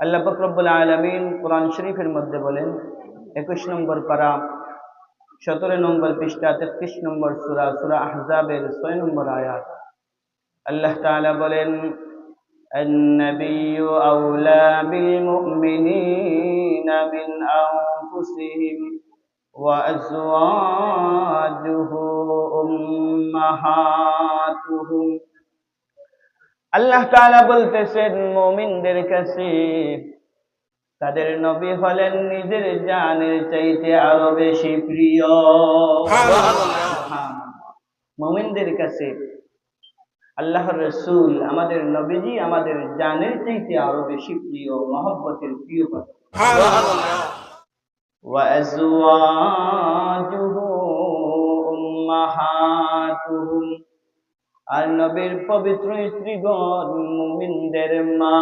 আল্লাহ পাক রব্বুল আলামিন কোরআন শরীফের মধ্যে বলেন 21 নম্বর পারা 17 নম্বর পৃষ্ঠা 33 নম্বর সূরা সূরা আহজাবের 6 নম্বর আয়াত আল্লাহ তাআলা বলেন النبي أولى بالمؤمنين من أنفسهم وأزواجه أمهاتهم আল্লাহ তাআলা বলতেছেন মুমিনদের কাছে তাদের নবী হলেন নিজের জানের চাইতে আরো বেশি প্রিয়। মুমিনদের কাছে আল্লাহর রাসূল আমাদের নবীজি আমাদের জানের চাইতে আরো বেশি প্রিয়, মহব্বতের প্রিয় পাত্র। ওয়া আজওয়াজুহু উম্মাহাতুহুম, আর নবীর পবিত্র স্ত্রীগণ মুমিনদের মা।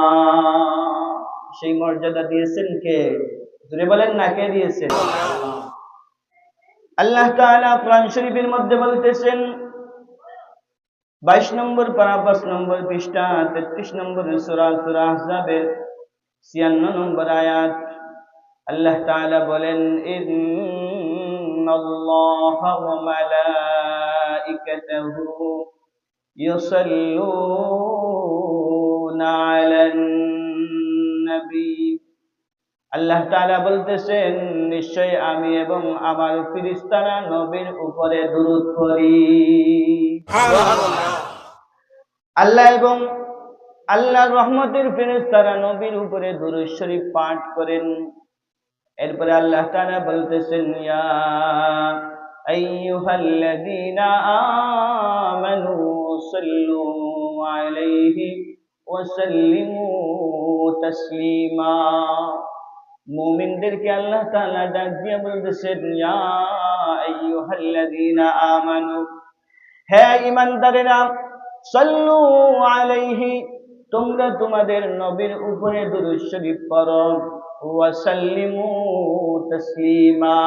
সেই মর্যাদা দিয়েছেন কে? জোরে বলেন না, কে দিয়েছেন? আল্লাহ তাআলা কোরআন শরীফের মধ্যে বলতেছেন 22 নম্বর পারা 5 নম্বর পৃষ্ঠা 33 নম্বর সূরা সূরা আহজাবের 56 নম্বর আয়াত আল্লাহ তাআলা বলেন ইন্নাল্লাহা ওয়া মালাইকাতাহু ইউসাল্লুনা আলান নবী। আল্লাহ তাআলা বলতেছেন নিশ্চয় আমি এবং আমার ফেরেশতারা নবীর উপরে দুরূদ পড়ি। আল্লাহ এবং আল্লাহর রহমতের ফেরেশতারা নবীর উপরে দুরূদ শরীফ পাঠ করেন। এরপরে আল্লাহ তাআলা বলতেছেন ইয়া আইয়ুহাল্লাযীনা আমানু সাল্লু আলাইহি ওয়া সাল্লিমু তাসলিমা। মুমিনদেরকে আল্লাহ তাআলা ডাক দিয়ে বলতেছেন ইয়া আইয়ুহাল্লাযীনা আমানু, হে ঈমানদারেরা, সাল্লু আলাইহি, তোমরা তোমাদের নবীর উপরে দুরূদ শরীফ পড়ো, ওয়া সাল্লিমু তাসলিমা,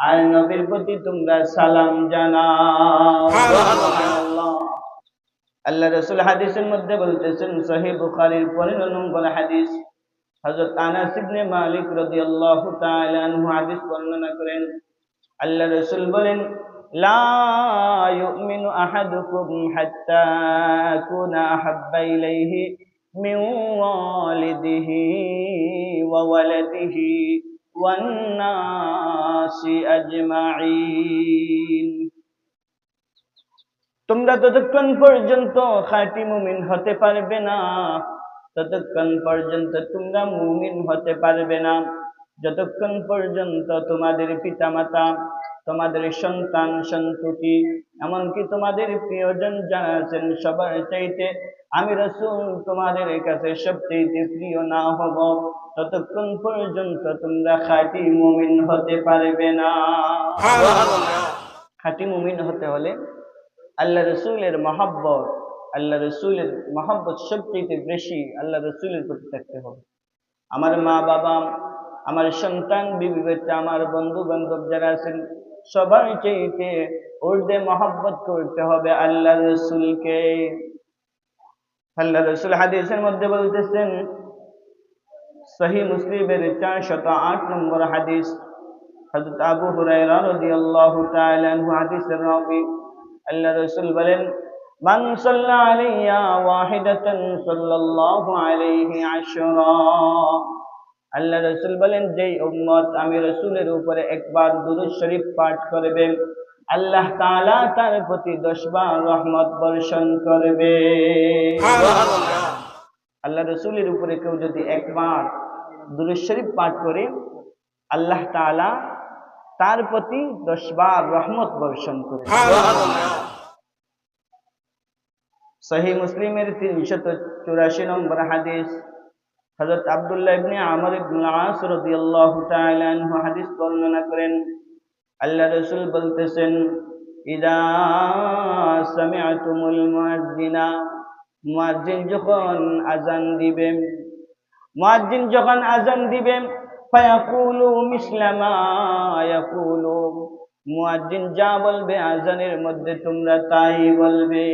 আর নবীর প্রতি তোমরা সালাম জানাও। সুবহানাল্লাহ। আল্লাহ রাসূল হাদিসের মধ্যে বলতেছেন সহিহ বুখারীর 15 নম্বর হাদিস, হযরত আনাস ইবনে মালিক রাদিয়াল্লাহু তাআলা আনহু হাদিস বর্ণনা করেন, আল্লাহ রাসূল বলেন লা ইউমিনু আহাদুকুম হাত্তা আকুনা আহাব্বা ইলাইহি মিন ওয়ালিদিহি ওয়া ওয়ালাদিহি ওয়ান নাসি আজমাইন। তোমরা ততক্ষণ পর্যন্ত খাঁটি মুমিন হতে পারবে না, ততক্ষণ পর্যন্ত তোমরা মুমিন হতে পারবে না যতক্ষণ পর্যন্ত তোমাদের পিতামাতা, তোমাদের সন্তান সন্ততি, এমনকি তোমাদের প্রিয়জন যারা আছেন সবার চাইতে আমি রাসূল তোমাদের কাছে সবচেয়ে প্রিয় না হব, ততক্ষণ পর্যন্ত তোমরা খাঁটি মুমিন হতে পারবে না। খাঁটি মুমিন হতে হলে আল্লাহ রাসূলের মহব্বত, আল্লাহ রাসূলের মহব্বত সবচেয়ে বেশি আল্লাহ রাসূলের প্রতি থাকতে হবে। আমার মা বাবা, আমার সন্তান বিবি বাচ্চা, আমার বন্ধু বান্ধব যারা আছেন সবার চাইতে উর্দে মহব্বত করতে হবে আল্লাহ রাসূলকে। আল্লাহ রাসূল হাদিসের মধ্যে বলতেছেন সহিহ মুসলিমের 408 নম্বর হাদিস, হযরত আবু হুরায়রা রাদিয়াল্লাহু তাআলা আনহু হাদিসের রাবী, আল্লাহ রাসূল বলেন মান সাল্লা আলাইয়া ওয়াহিদাতান সাল্লাল্লাহু আলাইহি আশরা। আল্লাহ রাসূল বলেন যেই উম্মত আমি রাসূলের উপরে একবার দুরূদ শরীফ পাঠ করবে আল্লাহ তাআলা তার প্রতি 10 বার রহমত বর্ষণ করবে। আল্লাহ রাসূলের উপরে কেউ যদি একবার দুরূদ শরীফ পাঠ করে আল্লাহ তাআলা তার প্রতি 10 বার রহমত বর্ষণ করবে। সহিহ মুসলিমের 384 নম্বর হাদিস, হযরত আব্দুল্লাহ ইবনে আমর ইবনে আস রাদিয়াল্লাহু তাআলা আনহু হাদিস বর্ণনা করেন, আল্লাহ রাসূল বলতেছেন ইযা সামি'তুমুল মুয়াজ্জিনা, মুয়াজ্জিন যখন আযান দিবেন, মুয়াজ্জিন যখন আযান দিবেন ফায়াকুলু মিসলা মা ইয়াকুলু, মুয়াজ্জিন যা বলবে আযানের মধ্যে তোমরা তাই বলবে।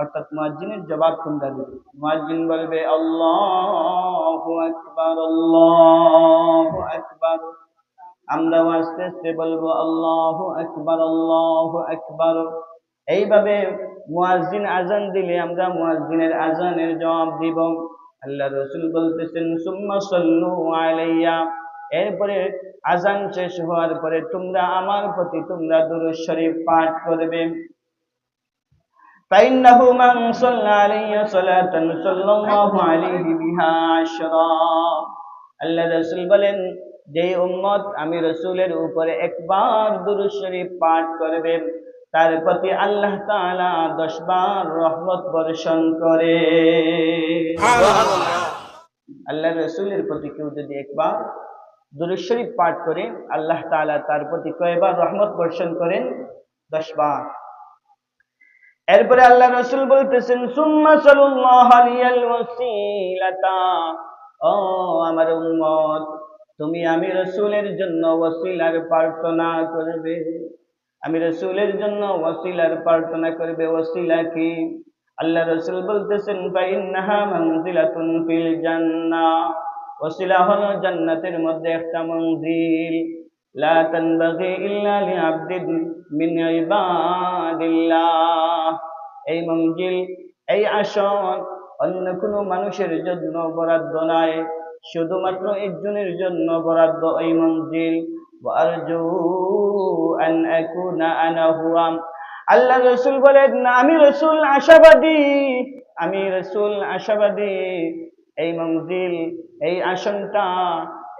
অর্থাৎ মুয়াজ্জিনের জবাব তোমরা দিবে। মুয়াজ্জিন বলবে আল্লাহু আকবার, আল্লাহু আকবার। আমরাও আস্তে আস্তে বলবো আল্লাহু আকবার, আল্লাহু আকবার। এইভাবে মুয়াজ্জিন আজান দিলে আমরা মুয়াজ্জিনের আজানের জবাব দিব। আল্লাহ রাসূল বলতেছেন সুম্মা সাল্লু আলাইয়া, এরপরে আজান শেষ হওয়ার পরে তোমরা আমার প্রতি তোমরা দুরূদ শরীফ পাঠ করবে। فإنه من صلى علي صلاة صلى الله عليه بها عشرا। আল্লাহ রাসূল বলেন, যে উম্মত আমি রাসূলের উপরে একবার দুরূদ শরীফ পাঠ করবে তার প্রতি আল্লাহ তাআলা 10 বার রহমত বর্ষণ করে। আল্লাহ রাসূলের প্রতি কেউ যদি একবার দুরূদ শরীফ পাঠ করে আল্লাহ তাআলা তার প্রতি কয়বার রহমত বর্ষণ করেন? 10 বার। এরপরে আল্লাহ রাসূল বলতেছেন সুম্মা সাল্লাল্লাহু আলাইহিল ওয়াসিলাতা, ও আমার উম্মত তুমি আমি রাসূলের জন্য ওয়াসিলার প্রার্থনা করবে। আমি রাসূলের জন্য ওয়াসিলার প্রার্থনা করবে। ওয়াসিলা কি? আল্লাহ রাসূল বলতেছেন ফাইন্নাহা মানজিলাতুন ফিল জান্নাহ, ওয়াসিলা হলো জান্নাতের মধ্যে একটা মঞ্জিল। লা তানবাগি ইল্লা লিআবদিন মিন ইবাদিল্লাহ। এই মঞ্জিল, এই আসন অন্য কোনো মানুষের জন্য বরাদ্দ নয়, শুধুমাত্র একজনের জন্য বরাদ্দ এই মঞ্জিল। ওয়ারজু আন আকুনা আনা হুয়া। আল্লাহ রাসূল বলেন আমি রাসূল আশাবাদী, আমি রাসূল আশাবাদী এই মঞ্জিল, এই আসনটা,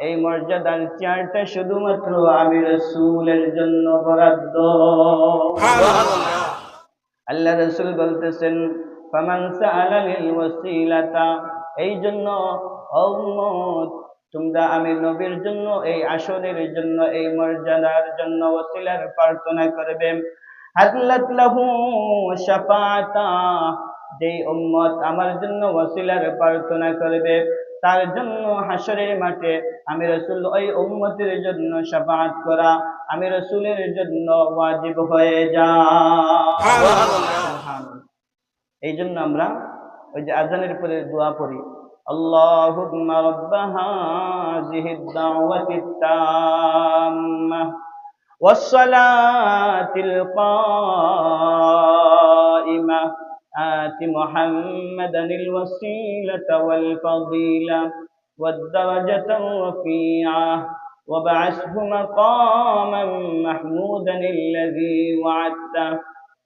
এই মর্যাদার চেয়ারটা শুধুমাত্র আমি রাসূলের জন্য বরাদ্দ। আল্লাহ রাসূল বলতেছেন ফামান সাআলানিল ওয়াসিলাতা, এই জন্য উম্মত তোমরা আমি নবীর জন্য এই আসনের জন্য এই মর্যাদার জন্য ওয়াসিলার প্রার্থনা করবে। হাদলাত লাহু শাফাআতা, যেই উম্মত আমার জন্য ওয়াসিলার প্রার্থনা করবে তার জন্য হাসরের মাঠে আমি রাসূল ওই উম্মতের জন্য শাফাআত করা আমি রাসূলের জন্য ওয়াজিব হয়ে যায়। সুবহানাল্লাহ। এই জন্য আমরা ওই যে আজানের পরে দোয়া পড়ি আল্লাহুম্মা রাব্বা হাযিহিদ দাওয়াতিত তাম্মাহ ওয়াস সালাতিল কাইমাহ আতি মুহাম্মাদানিল ওয়াসিলাতা ওয়াল ফাদিলা ওয়াদ দারাজাতার রাফিআহ وابعثه مقاما محمودا الذي وعدته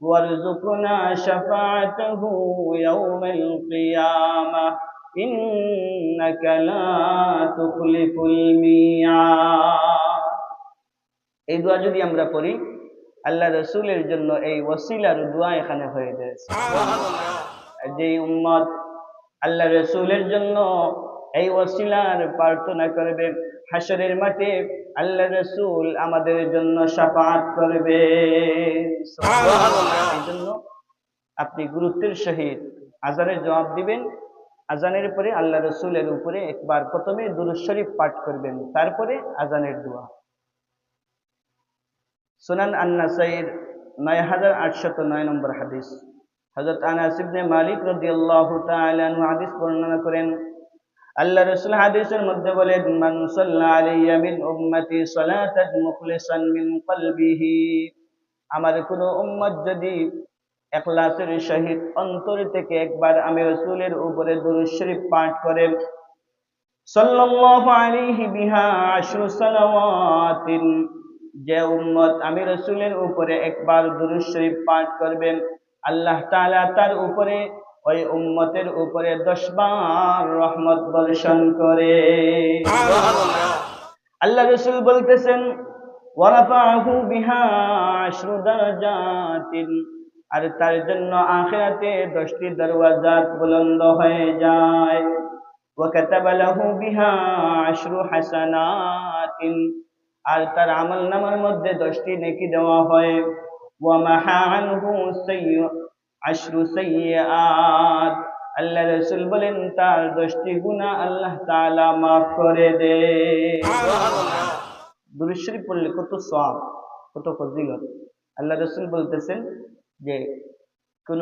وارزقنا شفاعته يوم القيامة إنك لا تخلف الميعاد। এই দোয়া যদি আমরা পড়ি আল্লাহ রাসূলের জন্য এই ওয়াসিলার দোয়া এখানে হয়ে যায়। যে উম্মত আল্লাহ রাসূলের জন্য এই ওয়াসিলার প্রার্থনা করবে হাসরের মাঠে আল্লাহ রাসূল আমাদের জন্য শাফাআত করবে। সুবহানাল্লাহ। এই জন্য আপনি গুরুত্বের সহিত আজানের জবাব দিবেন। আজানের পরে আল্লাহ রাসূলের উপরে একবার প্রথমে দুরূদ শরীফ পাঠ করবেন, তারপরে আজানের দোয়া। সুনান আন-নাসাইর ৯৮০৯ নম্বর হাদিস, হযরত আনাস ইবনে মালিক রাদিয়াল্লাহু তাআলা আনহু হাদিস বর্ণনা করেন। আল্লাহ রাসূল হাদিসের মধ্যে বলেন মান সাল্লা আলাইয়া মিন উম্মতি সালাতান মুখলিসান মিন কলবিহি, আমার কোন উম্মত যদি ইখলাসের সহিত অন্তর থেকে একবার আমি রাসূলের উপরে দুরূদ শরীফ পাঠ করে সাল্লাল্লাহু আলাইহি বিহা আশরু সালাওয়াতিন, যে উম্মত আমি রাসূলের উপরে একবার দুরূদ শরীফ পাঠ করবেন আল্লাহ তাআলা তার উপরে ওই উম্মতের উপরে 10 বার রহমত বর্ষণ করে। আল্লাহ রাসূল বলতেছেন ওয়ারাফাহু বিহা আশরু দারাজাতিন, আর তার জন্য আখিরাতে 10টি দরওয়াজা বুলন্দ হয়ে যায়। ওয়া কাতাবা লাহু বিহা আশরু হাসানাতিন, আর তার আমলনামার মধ্যে 10টি নেকি দেওয়া হয়। ওয়া মাহা আনহু আশরু সাইয়্যাত, আল্লাহ রাসূল বলেন তার 10টি গুনাহ আল্লাহ তাআলা maaf করে দেন। সুবহানাল্লাহ। দুরূদ শরীফ পড়লে কত সওয়াব, কত ফজিলত। আল্লাহ রাসূল বলতেছেন যে কোন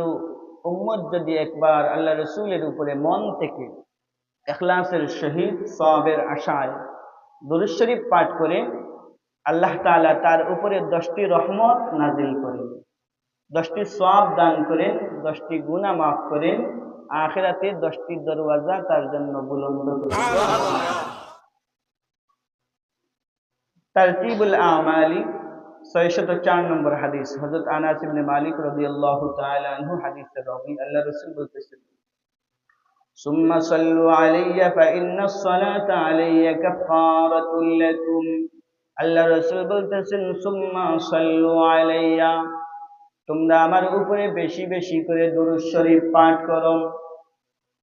উম্মত যদি একবার আল্লাহ রসুলের উপরে মন থেকে ইখলাসের সহিত সওয়াবের আশায় দুরূদ শরীফ পাঠ করে, আল্লাহ তাআলা তার উপরে 10টি রহমত নাজিল করেন, 10টি সওয়াব দান করেন, 10টি গুনাহ মাফ করেন, আখিরাতে 10টি দরওয়াজা তার জন্য বুলন্দ করেন। তারতিবুল আমালি 604 নম্বর হাদিস, হযরত আনাস ইবনে মালিক রাদিয়াল্লাহু তাআলা আনহু হাদিসের রাবী, আল্লাহ রাসূল বলতেছেন, সুম্মা সাল্লু আলাইয়া ফাইন্নাস সালাতা আলাইয়া কাফারাতুল লাকুম। আল্লাহ রাসূল বলতেছেন, সুম্মা সাল্লু আলাইয়া, তোমরা আমার উপরে বেশি বেশি করে দুরূদ শরীফ পাঠ করো।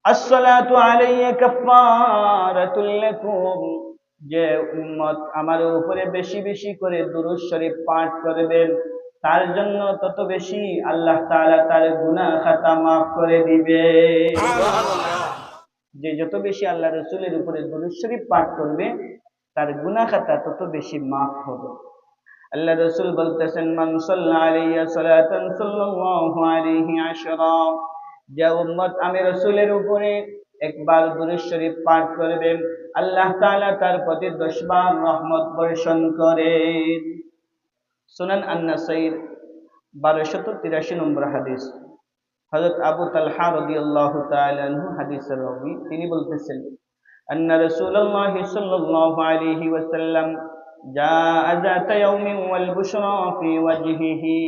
আসসালাতু আলাইয়া কাফারাতুল লাকুম, যে উম্মত আমার উপরে বেশি বেশি করে দুরূদ শরীফ পাঠ করবে তার জন্য তত বেশি আল্লাহ তাআলা তার গুনাহ খাতা মাফ করে দিবে। যে যত বেশি আল্লাহ রাসূলের উপরে দুরূদ শরীফ পাঠ করবে তার গুনাহ খাতা তত বেশি মাফ হবে। আল্লাহ রাসূল বলতেছেন, মান সাল্লা আলাইয়া সালাতান সাল্লাল্লাহু আলাইহি আশরা, যে উম্মত আমি রাসূলের উপরে একবার দুরূদ শরীফ পাঠ করবে আল্লাহ তাআলা তার প্রতি 10 বার রহমত বর্ষণ করেন। সুনান আন-নাসাইর 1283 নম্বর হাদিস, হযরত আবু তালহা রাদিয়াল্লাহু তাআলা আনহু হাদিসের রাবী, তিনি বলতেছেন, আন্না রাসূলুল্লাহ সাল্লাল্লাহু আলাইহি ওয়াসাল্লাম জাআ যাতা ইয়াউমিন ওয়াল বুশরা ফি ওয়াজহিহি।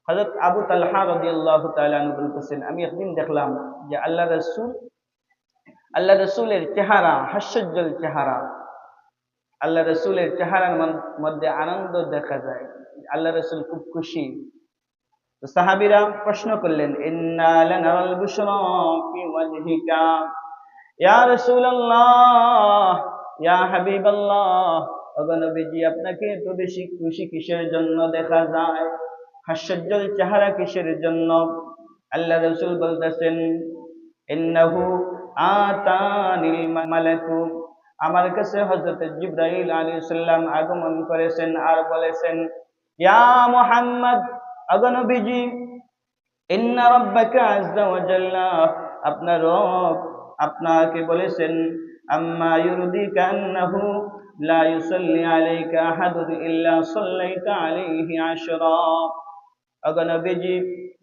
হযরত আবু তালহা রাদিয়াল্লাহু তাআলা আনহু বলতেছেন, আমি একদিন দেখলাম যে আল্লাহ রাসূলের চেহারা হাস্যোজ্জ্বল চেহারা, আল্লাহ রাসূলের চেহারার মধ্যে আনন্দ দেখা যায়, আল্লাহ রাসূল খুব খুশি। তো সাহাবীরা প্রশ্ন করলেন, ইন্না লানারাল বুশরা ফি ওয়াজহিকা ইয়া রাসূলুল্লাহ ইয়া হাবিবাল্লাহ, ওগো নবীজি আপনাকে এত বেশি খুশি কিসের জন্য দেখা যায়, হাস্যোজ্জ্বল চেহারা কিসের জন্য? আল্লাহ রাসূল বলতেছেন, ইন্নাহু আতানিল মালাকু, আমার কাছে হযরত জিবরাইল আলাইহিস সালাম আগমন করেছেন আর বলেছেন, ইয়া মুহাম্মদ, ওগো নবীজি, ইন্না রাব্বাকা আযযা ওয়া জাল্লা, আপনার রব আপনাকে বলেছেন, আম্মা ইউরদিকা আন্নাহু লা ইউসাল্লি আলাইকা আহাদুন ইল্লা সাল্লাইতা আলাইহি আশরা। ওগো নবীজি,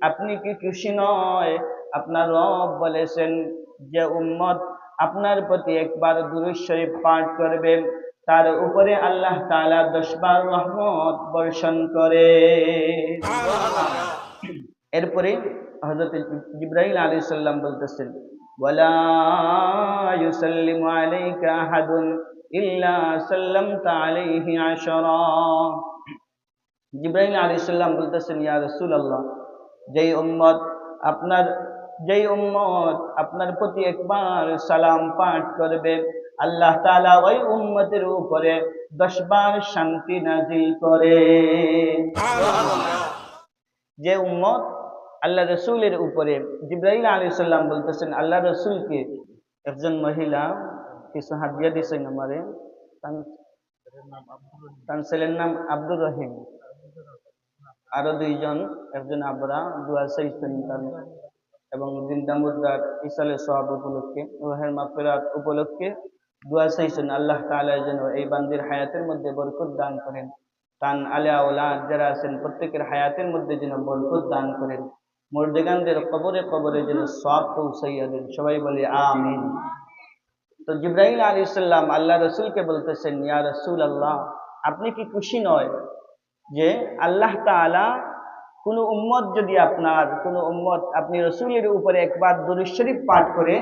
আপনি কি খুশি নয়? আপনার রব বলেছেন যে উম্মত আপনার প্রতি একবার দুরূদ শরীফ পাঠ করবে তার উপরে আল্লাহ তাআলা 10 বার রহমত বর্ষণ করে। এরপরে হযরত জিবরাইল আলাইহিস সালাম বলতেছেন, ওয়ালা ইউসাল্লিমু আলাইকা আহাদুন ইল্লা সাল্লামতা আলাইহি আশরা। জিবরাইল আলাইহিস সালাম বলতেছেন, ইয়া রাসূলুল্লাহ, যেই উম্মত আপনার প্রতি একবার সালাম পাঠ করবে আল্লাহ তাআলা ওই উম্মতের উপরে 10 বার শান্তি নাযিল করে। যে উম্মত আল্লাহ রাসূলের উপরে, জিবরাইল আলাইহিস সালাম বলতেছেন আল্লাহ রাসূলকে, একজন মহিলা কিছু হাদিয়া দিয়েছেন আমারে, তার ছেলের নাম আব্দুর রহিম, আরো 2 জন, একজন আবরা দোয়া চাইছেন এবং জিন্দামুদ্দার ইসালে সওয়াব উপলক্ষে, রুহের মাগফিরাত উপলক্ষে দোয়া চাইছেন আল্লাহ তাআলা যেন এই বান্দির হায়াতের মধ্যে বরকত দান করেন, তান আলে আওলাদ যারা আছেন প্রত্যেকের হায়াতের মধ্যে যেন বরকত দান করেন, মুর্দেগানদের কবরে কবরে যেন সওয়াব পৌঁছাইয়া দেন, সবাই বলি আমিন। তো জিবরাইল আলাইহিস সালাম আল্লাহ রাসূলকে বলতেছেন, ইয়া রাসূলুল্লাহ, আপনি কি খুশি নয় যে আল্লাহ তাআলা কোন উম্মত যদি আপনি রাসূলের উপরে একবার দুরূদ শরীফ পাঠ করে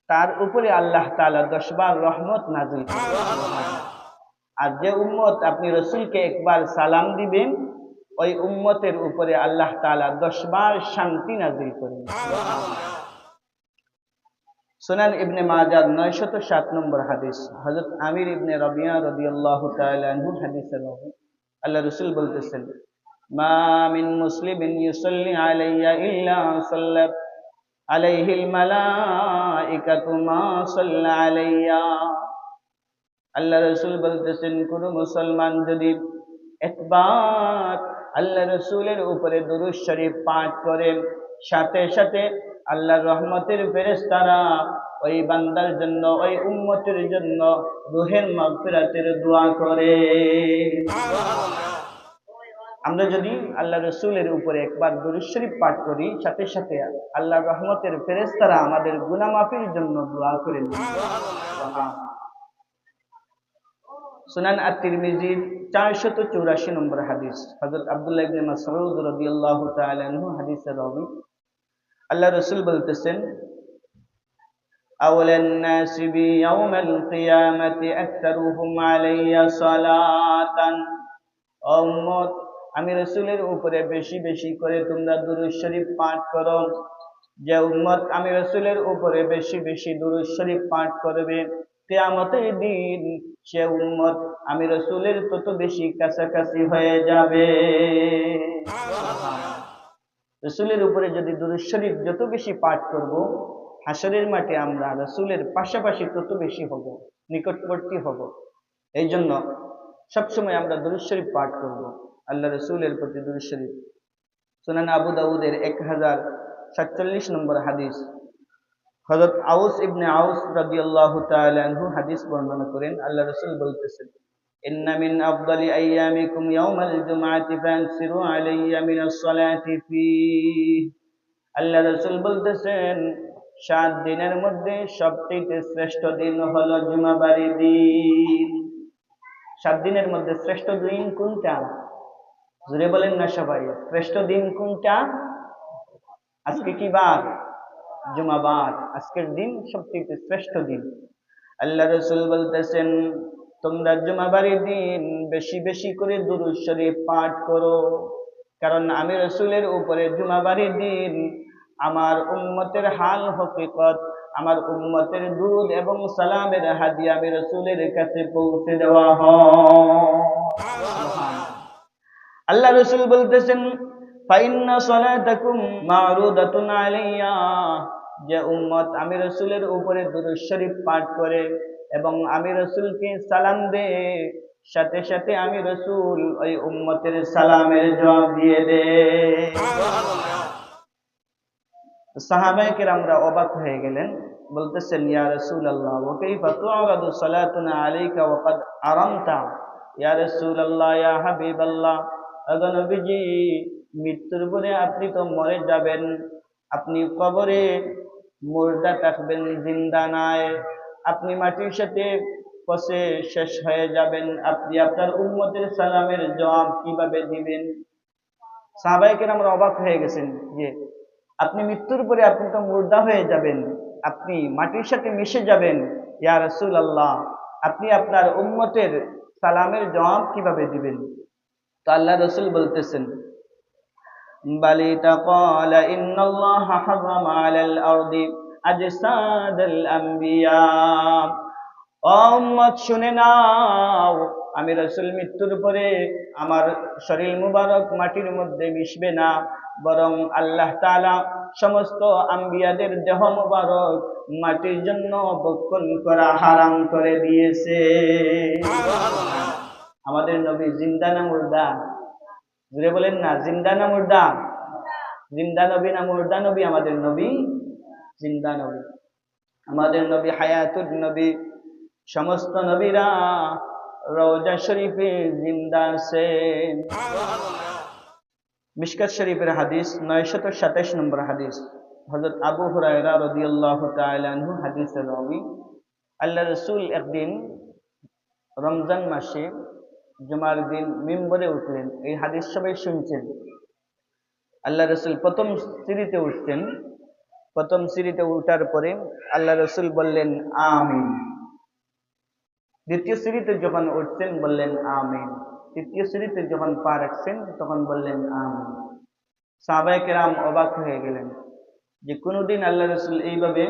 তার উপরে আল্লাহ তাআলা 10 বার রহমত নাযিল করেন, আর যে উম্মত আপনি রাসূলকে একবার সালাম দিবেন ওই উম্মতের উপরে আল্লাহ তাআলা 10 বার শান্তি নাযিল করেন। সুনান ইবনে মাজাহ 907 নম্বর হাদিস, হযরত আমির ইবনে রাবিয়া রাদিয়াল্লাহু তাআলা আনহু হাদিসের রাবী, আল্লাহ রাসূল বলতেছেন, মা মিন মুসলিমিন ইউসাল্লি আলাইয়া ইল্লা সাল্লাত আলাইহিল মালাইকাতু মা সাল্লা আলাইয়া। আল্লাহ রাসূল বলতেছেন, কোন মুসলমান যদি একবার আল্লাহ রাসূলের উপরে দুরূদ শরীফ পাঠ করে সাথে সাথে আল্লাহর রহমতের ফেরেশতারা ওই বান্দার জন্য, ওই উম্মতের জন্য রূহের মাগফিরাতের দোয়া করে। আমরা যদি আল্লাহ রসুলের উপরে একবার দুরূদ শরীফ পাঠ করি, সাথে সাথে আল্লাহর রহমতের ফেরেশতারা আমাদের গুনাহ মাফির জন্য দোয়া করেন। সুনান আত-তিরমিজির 484 নম্বর হাদিস, হযরত আব্দুল্লাহ ইবনে মাসউদ রাদিয়াল্লাহু তাআলা আনহু হাদিসের রাবী। আল্লাহ রাসূল বলতেছেন, আওয়ালান নাসি বি ইয়াউমিল কিয়ামাতি আকতারুহুম আলাইয়া সালাতান। ও উম্মত, আমি রাসূলের উপরে বেশি বেশি করে তোমরা দুরূদ শরীফ পাঠ করো। যে উম্মত আমি রাসূলের উপরে বেশি বেশি দুরূদ শরীফ পাঠ করবে, কিয়ামতের দিন সে উম্মত আমি রাসূলের তত বেশি কাছাকাছি হয়ে যাবে। রাসূলের উপরে যদি দুরূদ শরীফ যত বেশি পাঠ করব, হাসরের মাঠে আমরা রাসূলের পাশাপাশি তত বেশি হব, নিকটবর্তী হব। এই জন্য সবসময় আমরা দুরূদ শরীফ পাঠ করব, আল্লাহ রাসূলের প্রতি দুরূদ শরীফ। সুনান আবু দাউদের 1047 নম্বর হাদিস, হযরত আউস ইবনে আউস রাদিয়াল্লাহু তাআলা আনহু হাদিস বর্ণনা করেন। আল্লাহ রাসূল বলতেছেন, ইন্না মিন আফদালি আইয়ামিকুম ইয়াউমাল জুমআতি ফানসিরু আলাইয়া মিনাস সালাতি ফীহ। আল্লাহ রাসূল বলতেছেন, 7 দিনের মধ্যে সবচেয়ে শ্রেষ্ঠ দিন হলো জুমাবারের দিন। 7 দিনের মধ্যে শ্রেষ্ঠ দিন কোনটা? জোরে বলেন না সবাই, শ্রেষ্ঠ দিন কোনটা? আজকে কি বার? জুমাবার। আজকের দিন সবচেয়ে শ্রেষ্ঠ দিন। আল্লাহ রাসূল বলতেছেন, তোমরা জুমাবারের দিন বেশি বেশি করে দুরূদ শরীফ পাঠ করো, কারণ আমি রাসূলের উপরে জুমাবারের দিন আমার উম্মতের হাল হকিকত, আমার উম্মতের দুরূদ এবং সালামের হাদিয়া আমি রাসূলের কাছে পৌঁছে দেওয়া হয়। আল্লাহ রাসূল বলতেছেন, ফাইন্না সালাতাকুম মারুদাতুন আলাইয়া। যে উম্মত আমি রাসূলের উপরে দুরূদ শরীফ পাঠ করে এবং আমি রাসূলকে সালাম দেয়, সাথে সাথে আমি রাসূল ওই উম্মতের সালামের জবাব দিয়ে দেয়। সাহাবায়ে কেরামরা অবাক হয়ে গেলেন, বলতেছেন, ইয়া রাসূলুল্লাহ ওয়া কাইফা তু'রাদু সালাতুনা আলাইকা ওয়া কাদ আরামতা। ইয়া রাসূলুল্লাহ, ইয়া হাবিবাল্লাহ, ওগো নবীজি, মৃত্যুর পরে আপনি তো মরে যাবেন, আপনি কবরে মুর্দা থাকবেন, জিন্দা নাই, আপনি মাটির সাথে পচে শেষ হয়ে যাবেন, আপনি আপনার উম্মতের সালামের জবাব কিভাবে দিবেন? সাহাবায়ে কেরামরা অবাক হয়ে গেছেন যে আপনি মৃত্যুর পরে আপনি তো মুর্দা হয়ে যাবেন, আপনি মাটির সাথে মিশে যাবেন, ইয়া রাসূলুল্লাহ, আপনি আপনার উম্মতের সালামের জবাব কিভাবে দিবেন? তো আল্লাহ রাসূল বলতেছেন, বালি তাকালা ইন্নাল্লাহা হারামা আলাল আরদি আজসাদাল আম্বিয়া। ও উম্মত শুনে নাও, আমি রাসূল মৃত্যুর পরে আমার শরীর মুবারক মাটির মধ্যে মিশবে না, বরং আল্লাহ তাআলা সমস্ত আম্বিয়াদের দেহ মুবারক মাটির জন্য ভক্ষণ করা হারাম করে দিয়েছে। আমাদের নবী জিন্দা না মুর্দা? জোরে বলেন না, জিন্দা না মুর্দা? জিন্দা নবী না মুর্দা নবী? আমাদের নবী জিন্দা নবী, আমাদের নবী হায়াতুন নবী। সমস্ত নবীরা রওজা শরীফে জিন্দা আছেন। মিশকাত শরীফের হাদিস 927 নম্বর হাদিস, হযরত আবু হুরায়রা রাদিয়াল্লাহু তাআলা আনহু হাদিসের রাবী। আল্লাহ রাসূল একদিন রমজান মাসে জুমার দিন মিম্বরে উঠলেন। এই হাদিস সবাই শুনছেন। আল্লাহ রাসূল প্রথম সিঁড়িতে উঠতেন। প্রথম সিঁড়িতে উঠার পরে আল্লাহ রাসূল বললেন আমিন। দ্বিতীয় সিঁড়িতে যখন উঠছেন বললেন আমিন। তৃতীয় সিঁড়িতে যখন পা রাখছেন তখন বললেন আমিন। সাহাবায়ে কেরাম অবাক হয়ে গেলেন যে কোনদিন আল্লাহ রাসূল এইভাবে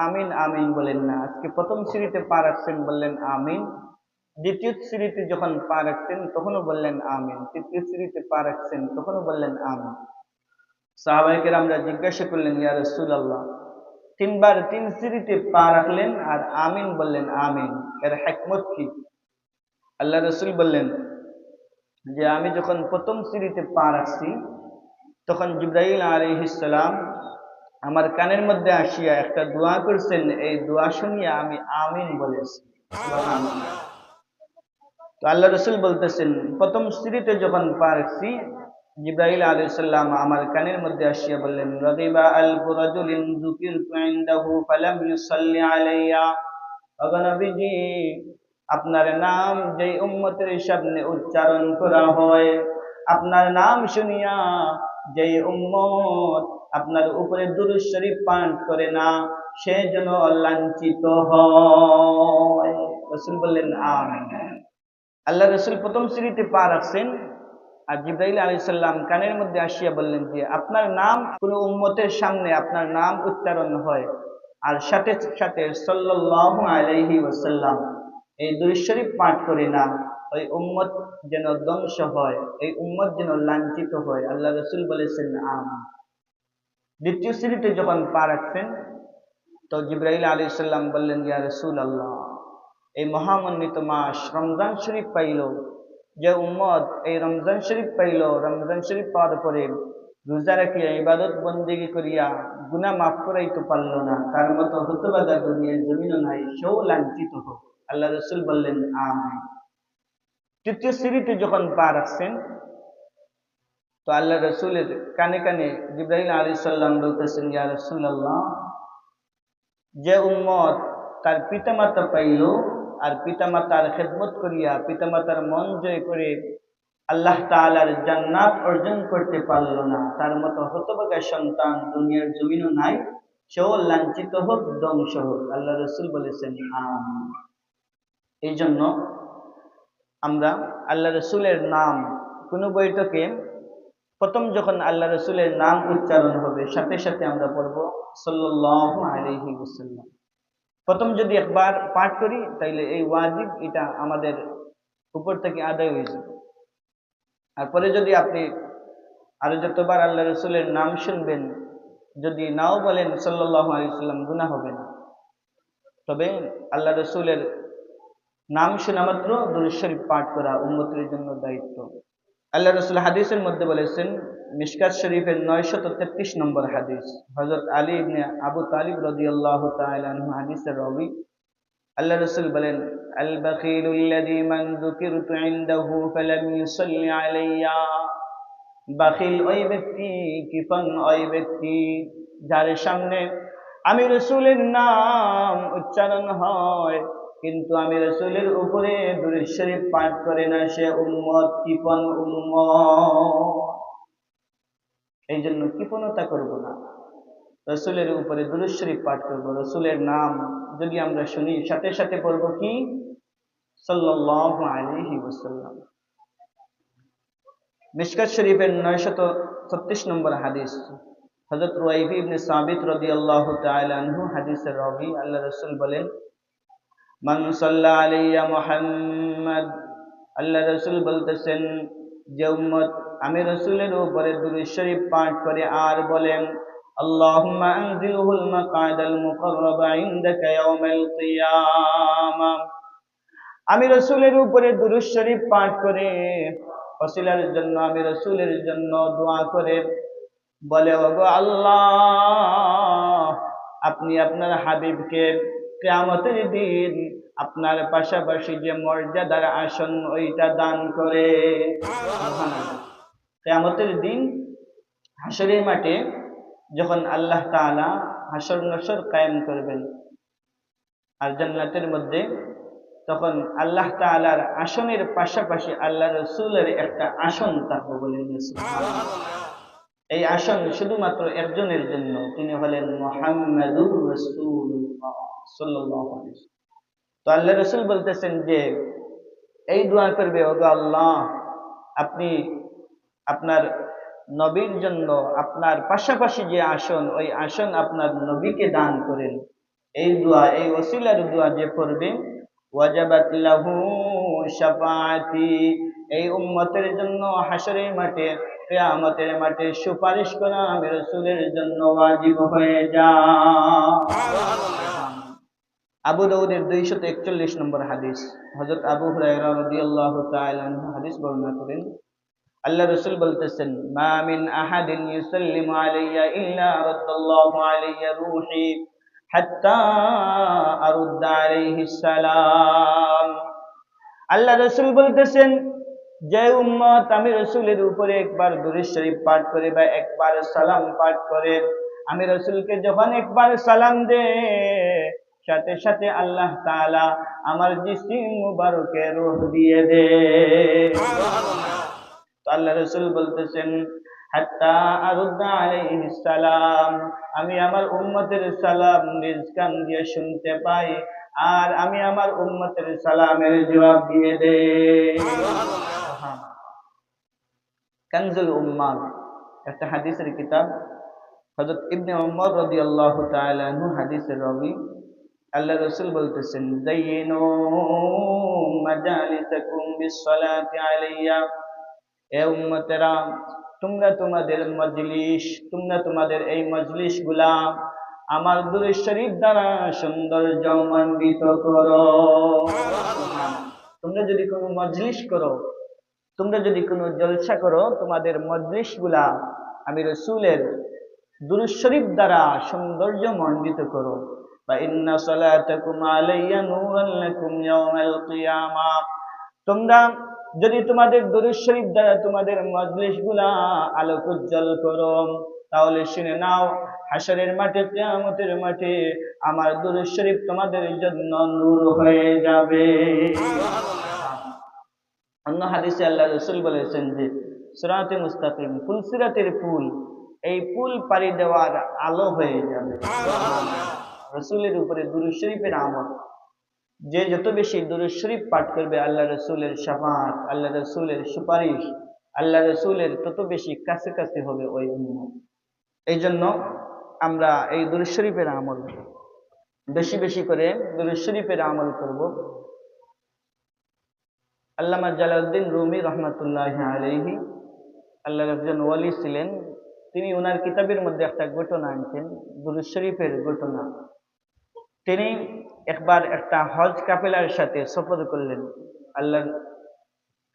আমিন আমিন বলেন না। আজকে প্রথম সিঁড়িতে পা রাখছেন বললেন আমিন, দ্বিতীয় সিঁড়িতে যখন পা রাখছেন তখনও বললেন আমিন, তৃতীয় সিঁড়িতে পা রাখছেন তখনও বললেন আমিন। সাহাবায়ে কেরামরা জিজ্ঞাসা করলেন, ইয়া রাসূলুল্লাহ, তিনবার তিন সিঁড়িতে পা রাখলেন আর আমিন বললেন আমিন, এর হিকমত কি? আল্লাহ রাসূল বললেন যে আমি যখন প্রথম সিঁড়িতে পা রাখছি তখন জিবরাইল আলাইহিস সালাম আমার কানের মধ্যে আসিয়া একটা দোয়া করছেন, এই দোয়া শুনিয়া আমি আমিন বলেছি। সুবহানাল্লাহ। তো আল্লাহ রসুল বলতেছেন, প্রথম সিঁড়িতে যখন পা রাখছি, জিবরাইল আলাইহিস সালাম আমার কানের মধ্যে আসিয়া বললেন, রাদিবা আলফু রাজুলিন যুকিরতু ইনদাহু ফালাম ইউসাল্লি আলাইয়া। ওগো নবীজি, আপনার নাম যেই উম্মতের সামনে উচ্চারণ করা হয়, আপনার নাম শুনিয়া যেই উম্মত আপনার উপরে দুরূদ শরীফ পাঠ করে না, সে যেন লাঞ্ছিত হয়। রাসূল বললেন আমিন। আল্লাহ রসুল প্রথম সিঁড়িতে পা রাখছেন, আর জিবরাইল আলাইহিস সালাম কানের মধ্যে আসিয়া বললেন যে আপনার নাম কোন উম্মতের সামনে আপনার নাম উচ্চারণ হয়, আর সাথে সাথে সাল্লাল্লাহু আলাইহি ওয়াসাল্লাম এই দুরূদ শরীফ পাঠ করে না, ওই উম্মত যেন ধ্বংস হয়, এই উম্মত যেন লাঞ্ছিত হয়। আল্লাহ রসুল বলেছেন আমিন। দ্বিতীয় সিঁড়িতে যখন পা রাখছেন, তো জিবরাইল আলাইহিস সালাম বললেন, ইয়া রাসূলুল্লাহ, এই মহামন্বিত মাস রমজান শরীফ পাইল, যে উম্মত এই রমজান শরীফ পাইল, রমজান শরীফ পাওয়ার পরে রোজা রাখিয়া ইবাদত বন্দেগী করিয়া গুনাহ মাফ করাইতে পারল না, তার মতো হতভাগা দুনিয়ার জমিনও নাই, সেও লাঞ্ছিত হোক। আল্লাহ রসুল বললেন আমিন। তৃতীয় সিঁড়িতে যখন পা রাখছেন, তো আল্লাহ রসুলের কানে কানে জিবরাইল আলাইহিস সালাম বলতেছেন, ইয়া রাসূলুল্লাহ, যে উম্মত তার পিতামাতা পাইল আর পিতামাতার খেদমত করিয়া পিতামাতার মন জয় করে আল্লাহ তাআলার জান্নাত অর্জন করতে পারল না, তার মতো হতভাগা সন্তান দুনিয়ার জমিনও নাই, সেও লাঞ্ছিত হোক, ধ্বংস হোক। আল্লাহ রসুল বলেছেন আমিন। এই জন্য আমরা আল্লাহ রসুলের নাম কোন বৈঠকে প্রথম যখন আল্লাহ রসুলের নাম উচ্চারণ হবে, সাথে সাথে আমরা পড়ব সাল্লাল্লাহু আলাইহি ওয়াসাল্লাম। প্রথম যদি একবার পাঠ করি, তাইলে এই ওয়াজিব এটা আমাদের উপর থেকে আদায় হয়ে যাবে। আর পরে যদি আপনি আরো যতবার আল্লাহ রসুলের নাম শুনবেন, যদি নাও বলেন সাল্লাল্লাহু আলাইহি ওয়াসাল্লাম, গুনাহ হবে না। তবে আল্লাহ রসুলের নাম শোনা মাত্র দুরূদ শরীফ পাঠ করা উম্মতের জন্য দায়িত্ব। আল্লাহ রসুল হাদিসের মধ্যে বলেছেন, মিশকাত শরীফের 933 নম্বর হাদিস, হযরত আলী ইবনে আবু তালিব রাদিয়াল্লাহু তাআলা আনহু হাদিসের রাবী। আল্লাহ রসুল বলেন, আল বাখিলুল্লাযী মান যুকিরতু ইনদাহু ফালাম ইউসাল্লি আলাইয়া। বাখিল ওই ব্যক্তি, কৃপণ ওই ব্যক্তি, যার সামনে আমি রসুলের নাম উচ্চারণ হয় কিন্তু আমি রসুলের উপরে দুরূদ শরীফ পাঠ করে না, সে উম্মত, কৃপণ উম্মত। এই জন্য কৃপণতা করব না, রসুলের উপরে দুরূদ শরীফ পাঠ করব। রসুলের নাম যদি আমরা শুনি, সাথে সাথে পড়ব কি সাল্লাল্লাহু আলাইহি ওয়াসাল্লাম। মিশকাত শরীফের 936 নম্বর হাদিস, হযরত রুয়াইফি ইবনে সাবিত রাদিয়াল্লাহু তাআলা আনহু হাদিসের রাবী। আল্লাহ রাসূল বলেন, মান সাল্লা আলাইয়া মুহাম্মদ, আল্লাহ রাসূল বলতেছেন, যে উম্মত আমি রাসূলের উপরে দুরূদ শরীফ পাঠ করে আর বলেন, আল্লাহুম্মা আনজিলহুল মাকাদাল মুকাররাবা ইনদাকা ইয়াউমাল কিয়ামাহ, আমি রাসূলের উপরে দুরূদ শরীফ পাঠ করে ওসিলার জন্য, আমি রাসূলের জন্য দোয়া করে বলে, ওগো আল্লাহ, আপনি আপনার হাবিবকে কিয়ামতের দিন আপনার পাশাপাশি যে মর্যাদার আসন ওইটা দান করে। কিয়ামতের দিন হাসরের মাঠে যখন আল্লাহ তাআলা হাসর নসর কায়েম করবেন আর জান্নাতের মধ্যে, তখন আল্লাহ তাআলার আসনের পাশাপাশি আল্লাহ রাসূলের একটা আসন থাকবে। বলেন সুবহানাল্লাহ। এই আসন শুধুমাত্র একজনের জন্য, তিনি হলেন মুহাম্মাদুর রাসূলুল্লাহ সাল্লাল্লাহু আলাইহি ওয়াসাল্লাম। তো আল্লাহ রাসূল বলতেছেন যে এই দোয়া করবে, ওগো আল্লাহ, আপনি আপনার নবীর জন্য আপনার পাশাপাশি যে আসন, ওই আসন আপনার নবীকে দান করেন। এই দোয়া, এই ওসিলার দোয়া যে পড়বে, ওয়াজাবাত লাহু শাফাআতি, এই উম্মতের জন্য হাসরের মাঠে, কিয়ামতের মাঠে সুপারিশ করা আমি রাসূলের জন্য ওয়াজিব হয়ে যায়। আবু দাউদের 241 নম্বর হাদিস, হযরত আবু হুরায়রা রাদিয়াল্লাহু তাআলা আনহু হাদিস বর্ণনা করেন, আল্লাহ রাসূল বলতেছেন, মা মিন আহাদিন ইউসাল্লিমু আলাইয়া ইল্লা রাদ্দাল্লাহু আলাইয়া রূহি হাত্তা আরুদ্দা আলাইহিস সালাম। আল্লাহ রাসূল বলতেছেন, যে উম্মত আমি রাসূলের উপরে একবার দুরূদ শরীফ পাঠ করে বা একবার সালাম পাঠ করে, আমি রাসূলকে যখন একবার সালাম দে, সাথে সাথে আল্লাহ তাআলা আমার জিসিম মুবারকে রূহ দিয়ে দে। তো আল্লাহ রাসূল বলতেছেন, হাত্তা আরুদ্দা আলাইহিস সালাম, আমি আমার উম্মতের সালাম নিজ কান দিয়ে শুনতে পাই, আর আমি আমার উম্মতের সালামের জবাব দিয়ে দেই। কানজুল উম্মাহ একটা হাদিসের কিতাব। হযরত ইবনে উমর রাদিয়াল্লাহু তাআলা আনহু হাদিসের রাবী। আল্লাহ রাসূল বলতেছেন, যায়িনু মাজালিসাকুম বিসসালাতি আলাইয়া, এ উম্মতেরা, তোমরা তোমাদের এই মজলিসগুলা আমার দুরূদ শরীফ দ্বারা সৌন্দর্যমণ্ডিত করো। তোমরা যদি কোনো মজলিস করো, তোমরা যদি কোনো জলসা করো, তোমাদের মজলিসগুলা আমি রাসূলের দুরূদ শরীফ দ্বারা সৌন্দর্যমণ্ডিত করো। বা ইন্না সালাতাকুম আলাইয়া নূরান লাকুম ইয়াওমাল কিয়ামাহ, তোমরা যদি তোমাদের দুরূদ শরীফ দ্বারা তোমাদের মজলিসগুলা আলোক উজ্জ্বল করো, তাহলে শুনে নাও, হাশরের মাঠে, কিয়ামতের মাঠে আমার দুরূদ শরীফ তোমাদের জন্য নূর হয়ে যাবে। অন্য হাদিসে আল্লাহ রাসূল বলেছেন যে, সিরাতে মুস্তাকিম, ফুলসিরাতের ফুল, এই ফুল পাড়ি দেওয়ার আলো হয়ে যাবে। রাসূলের উপরে দুরূদ শরীফের আমল, যে যত বেশি দুরূদ শরীফ পাঠ করবে, আল্লাহ রাসূলের শাফাআত, আল্লাহ রাসূলের সুপারিশ, আল্লাহ রাসূলের তত বেশি কাছে কাছে হবে ওই উম্মত। এই জন্য আমরা এই দুরূদ শরীফের আমল বেশি বেশি করে দুরূদ শরীফের আমল করব। আল্লামা জালালউদ্দিন রুমি রহমাতুল্লাহি আলাইহি, আল্লাহর একজন ওয়ালি ছিলেন। তিনি ওনার কিতাবের মধ্যে একটা ঘটনা আনছেন, দুরূদ শরীফের ঘটনা। তিনি একবার একটা হজ কাফেলার সাথে সফর করলেন। আল্লাহর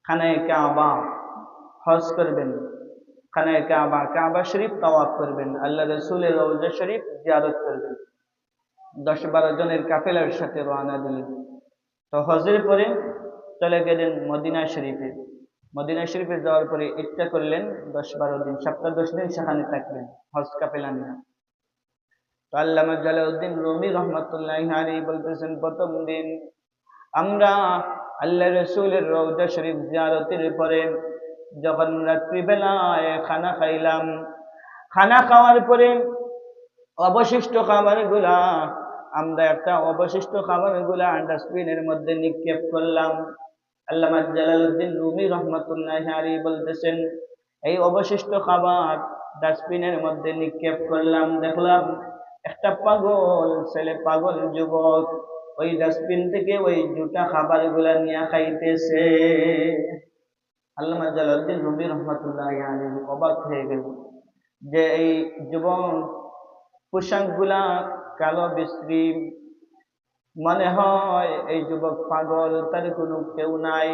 খানায়ে কাবা হজ করবেন, খানায়ে কাবা, কাবা শরীফ তাওয়াফ করবেন, আল্লাহ রাসূলের রওজা শরীফ জিয়ারত করবেন। 10-12 জনের কাফেলার সাথে রওনা দিলেন। তো হজের পরে চলে গেলেন মদিনা শরীফে। মদিনা শরীফে যাওয়ার পরে ইচ্ছা করলেন 10-12 দিন, সপ্তাহ 10 দিন সেখানে থাকবেন হজ কাফেলা নিয়ে। তো আল্লামা জালালউদ্দিন রুমি রহমাতুল্লাহি আলাইহি বলতেছেন, প্রথম দিন আমরা আল্লাহ রাসূলের রওজা শরীফ জিয়ারতের পরে যখন রাত্রিবেলায় খানা খাইলাম, খানা খাওয়ার পরে অবশিষ্ট খাবারগুলা ডাস্টবিনের মধ্যে নিক্ষেপ করলাম। আল্লামা জালালউদ্দিন রুমি রহমাতুল্লাহি আলাইহি বলতেছেন, এই অবশিষ্ট খাবার ডাস্টবিনের মধ্যে নিক্ষেপ করলাম, দেখলাম একটা পাগল ছেলে, পাগল যুবক ওই ডাস্টবিন থেকে ওই জুটা খাবারগুলা নিয়ে খাইতেছে। আল্লামা জালালউদ্দিন রুমি রহমাতুল্লাহি আলাইহি অবাক হয়ে গেল যে এই যুবক পোশাকগুলা কালো বিশ্রী, মনে হয় এই যুবক পাগল, তার কোনো কেউ নাই।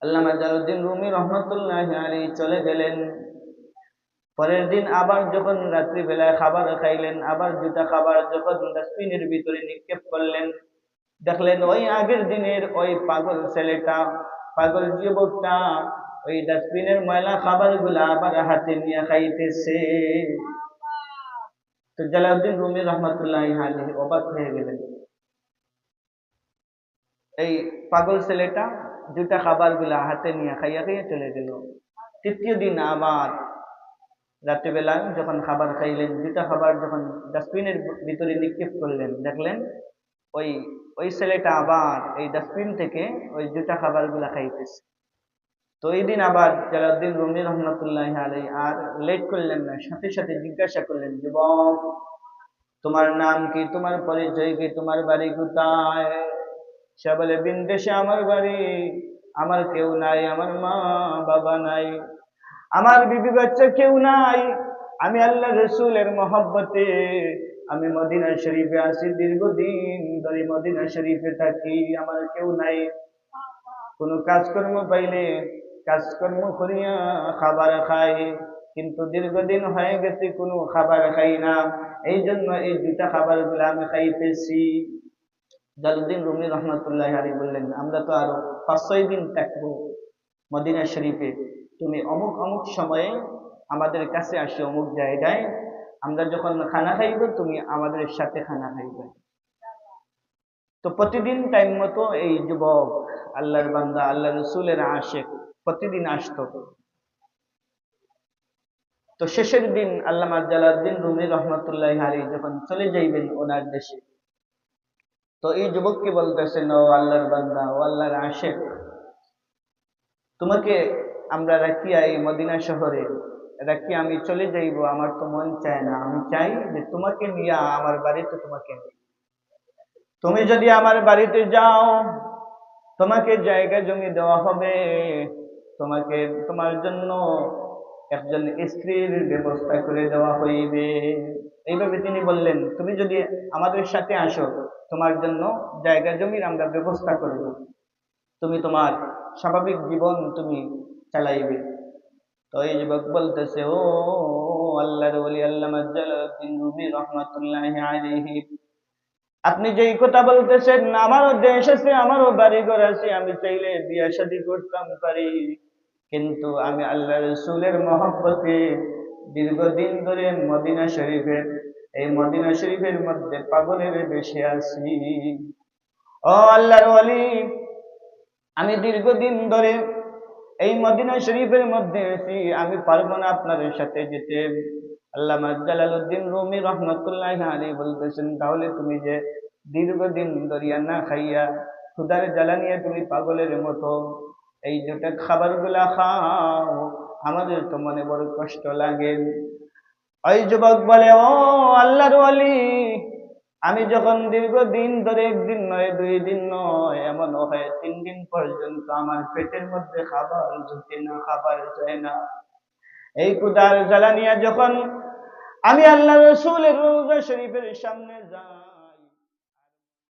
আল্লামা জালালউদ্দিন রুমি রহমাতুল্লাহি আলাইহি চলে গেলেন। পরের দিন আবার যখন রাত্রিবেলায় খাবার খাইলেন, আবার জুতা খাবার যখন ডাস্টবিনের ভিতরে নিক্ষেপ করলেন, দেখলেন ওই আগের দিনের ওই পাগল ছেলেটা, পাগল যুবকটা ওই ডাস্টবিনের ময়লা খাবারগুলা আবার হাতে নিয়ে খাইতেছে। তো জালালউদ্দিন রুমি রহমাতুল্লাহি আলাইহি অবাক হয়ে গেলেন। এই পাগল ছেলেটা জুটা খাবারগুলা হাতে নিয়ে খাইয়া খাইয়া চলে গেল। তৃতীয় দিন আবার রাত্রিবেলা যখন খাবার খাইলেন, জুটা খাবার যখন ডাস্টবিনের ভিতরে নিক্ষেপ করলেন, দেখলেন ওই ওই ছেলেটা আবার এই ডাস্টবিন থেকে ওই জুটা খাবারগুলা খাইতেছে। তো এই দিন আবার জালালউদ্দিন রুমি রহমাতুল্লাহি আলাইহি আর লেট করলেন না, সাথে সাথে জিজ্ঞাসা করলেন, যুবক তোমার নাম কি, তোমার পরিচয় কি, তোমার বাড়ি কোথায়? সে বলে, বিনদেশে আমার বাড়ি, আমার কেউ নাই, আমার মা বাবা নাই, আমার বিবি বাচ্চা কেউ নাই, আমি আল্লাহ রাসূলের মহব্বতে আমি মদিনা শরীফে আছি, দীর্ঘদিন ধরে মদিনা শরীফে থাকি, আমার কেউ নাই। কোনো কাজকর্ম পাইলে কাজকর্ম করিয়া খাবার খাই, কিন্তু দীর্ঘদিন হয়ে গেছে কোনো খাবার খাই না, এই জন্য এই দুইটা খাবার গুলো আমি খাইতেছি। জালালউদ্দিন রুমি রহমতুল্লাহ আলাইহি বললেন, আমরা তো আরো 5-6 দিন থাকবো মদিনা শরীফে, তুমি অমুক অমুক সময়ে আমাদের কাছে আসো, অমুক জায়গায়, আমরা যখন খানা খাইব তুমি আমাদের সাথে খানা খাইবে। তো প্রতিদিন টাইম মতো এই যুবক আল্লাহর বান্দা আল্লাহ রসুলের আশিক প্রতিদিন আসতো। তো শেষের দিন আল্লামা জালালউদ্দিন রুমি রহমতুল্লাহ আলাইহি যখন চলে যাইবেন ওনার দেশে, তো এই যুবককে বলতেছেন, ও আল্লাহর বান্দা, ও আল্লাহর আশিক, তোমাকে আমরা রাখিয়া এই মদিনা শহরে রাখিয়া আমি চলে যাইব, আমার তো মন চায় না, আমি চাই যে তোমাকে নিয়ে আমার বাড়িতে তোমাকে নিই। তুমি যদি আমার বাড়িতে যাও, তোমাকে জায়গা জমি দেওয়া হবে, তোমাকে তোমার জন্য একজন স্ত্রীর ব্যবস্থা করে দেওয়া হইবে। এইভাবে তিনি বললেন, তুমি যদি আমাদের সাথে আসো, তোমার জন্য জায়গা জমির আমরা ব্যবস্থা করব, তুমি তোমার স্বাভাবিক জীবন তুমি চালাইবে। তো এই যুবক বলতেছে, ও আল্লাহর ওলি আল্লামা জালালউদ্দিন রুমি রহমাতুল্লাহি আলাইহি, আপনি যেই কথা বলতেছেন, আমারও দেশ আছে, আমারও বাড়ি ঘর আছে, আমি চাইলে বিয়ে শাদী করতাম পারি, কিন্তু আমি আল্লাহ রসুলের মহব্বতে দীর্ঘদিন ধরে মদিনা শরীফের মধ্যে পাগলের বেশে আছি। ও আল্লাহর ওলি, আমি দীর্ঘদিন ধরে এই মদিনা শরীফের মধ্যে আছি, আমি পারবো না আপনার সাথে যেতে। আল্লামা জালালউদ্দিন রুমি রহমতুল্লাহি আলাইহি বলতেছেন, তাহলে তুমি যে দীর্ঘদিন ধরিয়া না খাইয়া ক্ষুধার জ্বালা নিয়ে তুমি পাগলের মতো এই দুটা খাবারগুলা খাও, আমাদের তো মনে বড় কষ্ট লাগে। ওই যুবক বলে, ও আল্লাহর ওলি, আমি যখন দীর্ঘদিন ধরে, একদিন নয়, 2 দিন নয়, এমন হয় 3 দিন পর্যন্ত আমার পেটের মধ্যে খাবার ঢুকে না, খাবার যায় না, এই ক্ষুধার জ্বালা নিয়ে যখন আমি আল্লাহ রসুলের রওজা শরীফের সামনে যাই,